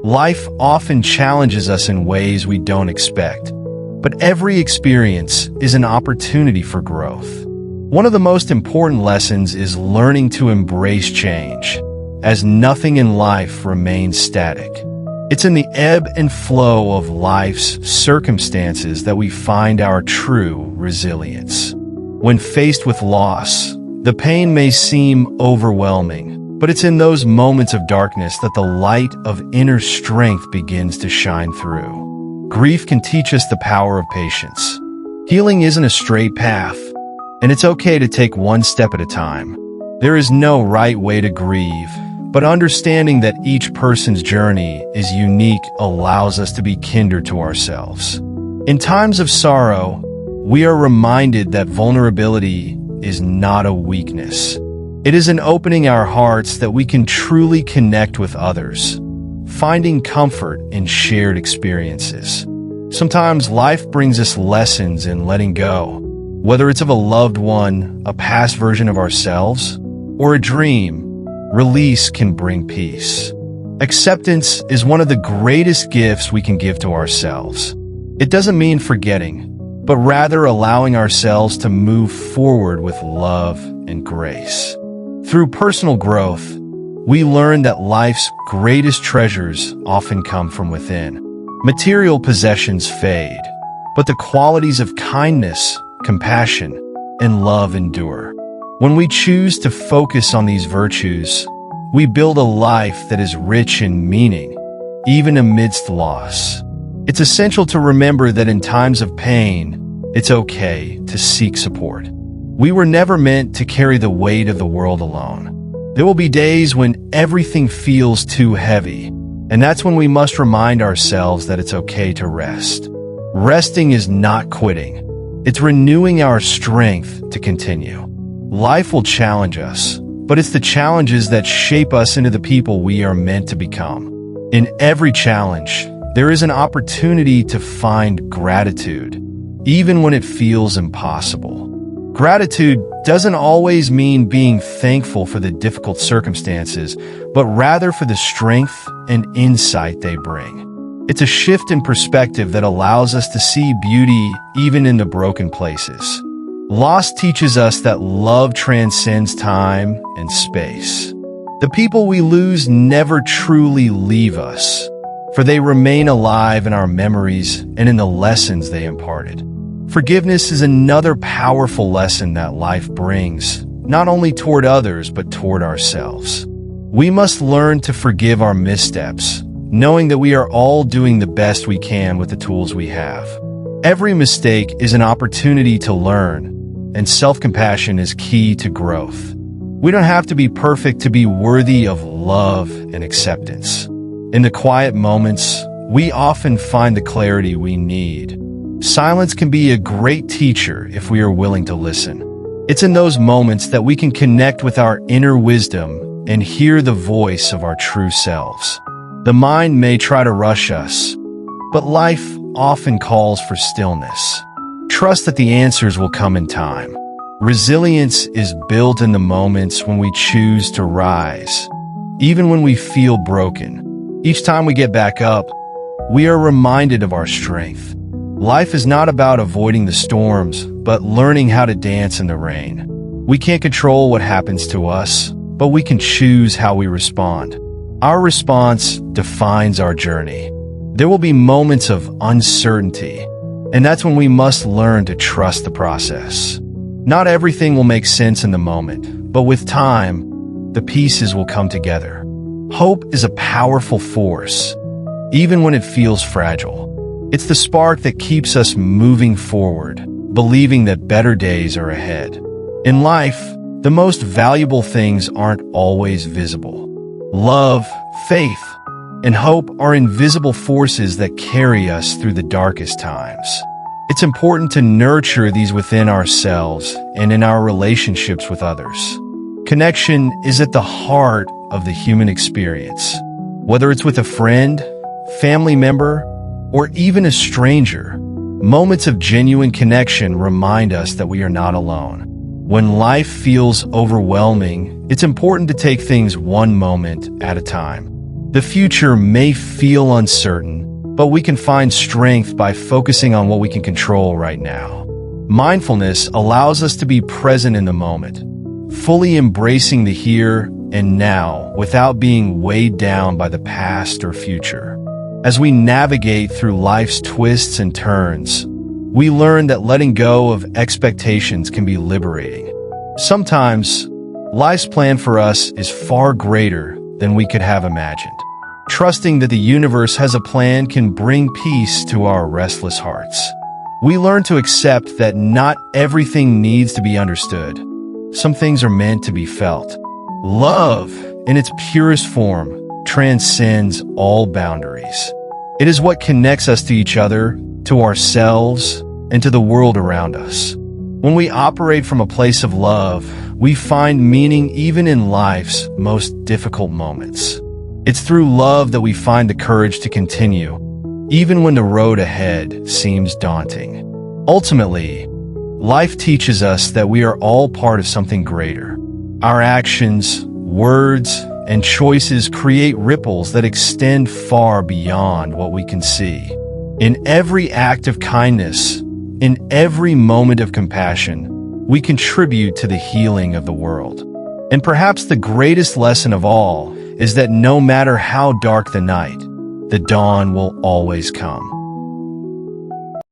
Life often challenges us in ways we don't expect, but every experience is an opportunity for growth. One of the most important lessons is learning to embrace change, as nothing in life remains static. It's in the ebb and flow of life's circumstances that we find our true resilience. When faced with loss, the pain may seem overwhelming, but it's in those moments of darkness that the light of inner strength begins to shine through. Grief can teach us the power of patience. Healing isn't a straight path, and it's okay to take one step at a time. There is no right way to grieve, but understanding that each person's journey is unique allows us to be kinder to ourselves. In times of sorrow, we are reminded that vulnerability is not a weakness. It is an opening our hearts that we can truly connect with others, finding comfort in shared experiences. Sometimes life brings us lessons in letting go, whether it's of a loved one, a past version of ourselves, or a dream. Release can bring peace. Acceptance is one of the greatest gifts we can give to ourselves. It doesn't mean forgetting, but rather allowing ourselves to move forward with love and grace. Through personal growth, we learn that life's greatest treasures often come from within. Material possessions fade, but the qualities of kindness, compassion, and love endure. When we choose to focus on these virtues, we build a life that is rich in meaning, even amidst loss. It's essential to remember that in times of pain, it's okay to seek support. We were never meant to carry the weight of the world alone. There will be days when everything feels too heavy, and that's when we must remind ourselves that it's okay to rest. Resting is not quitting. It's renewing our strength to continue. Life will challenge us, but it's the challenges that shape us into the people we are meant to become. In every challenge, there is an opportunity to find gratitude, even when it feels impossible. Gratitude doesn't always mean being thankful for the difficult circumstances, but rather for the strength and insight they bring. It's a shift in perspective that allows us to see beauty even in the broken places. Loss teaches us that love transcends time and space. The people we lose never truly leave us, for they remain alive in our memories and in the lessons they imparted. Forgiveness is another powerful lesson that life brings, not only toward others but toward ourselves. We must learn to forgive our missteps, knowing that we are all doing the best we can with the tools we have. Every mistake is an opportunity to learn, and self-compassion is key to growth. We don't have to be perfect to be worthy of love and acceptance. In the quiet moments, we often find the clarity we need. Silence can be a great teacher if we are willing to listen. It's in those moments that we can connect with our inner wisdom and hear the voice of our true selves. The mind may try to rush us, but life often calls for stillness. Trust that the answers will come in time. Resilience is built in the moments when we choose to rise, even when we feel broken. Each time we get back up, we are reminded of our strength. Life is not about avoiding the storms, but learning how to dance in the rain. We can't control what happens to us, but we can choose how we respond. Our response defines our journey. There will be moments of uncertainty, and that's when we must learn to trust the process. Not everything will make sense in the moment, but with time, the pieces will come together. Hope is a powerful force, even when it feels fragile. It's the spark that keeps us moving forward, believing that better days are ahead. In life, the most valuable things aren't always visible. Love, faith, and hope are invisible forces that carry us through the darkest times. It's important to nurture these within ourselves and in our relationships with others. Connection is at the heart of the human experience. Whether it's with a friend, family member, or even a stranger, moments of genuine connection remind us that we are not alone. When life feels overwhelming, it's important to take things one moment at a time. The future may feel uncertain, but we can find strength by focusing on what we can control right now. Mindfulness allows us to be present in the moment, fully embracing the here and now without being weighed down by the past or future. As we navigate through life's twists and turns, we learn that letting go of expectations can be liberating. Sometimes, life's plan for us is far greater than we could have imagined. Trusting that the universe has a plan can bring peace to our restless hearts. We learn to accept that not everything needs to be understood. Some things are meant to be felt. Love, in its purest form, transcends all boundaries. It is what connects us to each other, to ourselves, and to the world around us. When we operate from a place of love, we find meaning even in life's most difficult moments. It's through love that we find the courage to continue, even when the road ahead seems daunting. Ultimately, life teaches us that we are all part of something greater. Our actions, words, and choices create ripples that extend far beyond what we can see. In every act of kindness, in every moment of compassion, we contribute to the healing of the world. And perhaps the greatest lesson of all is that no matter how dark the night, the dawn will always come.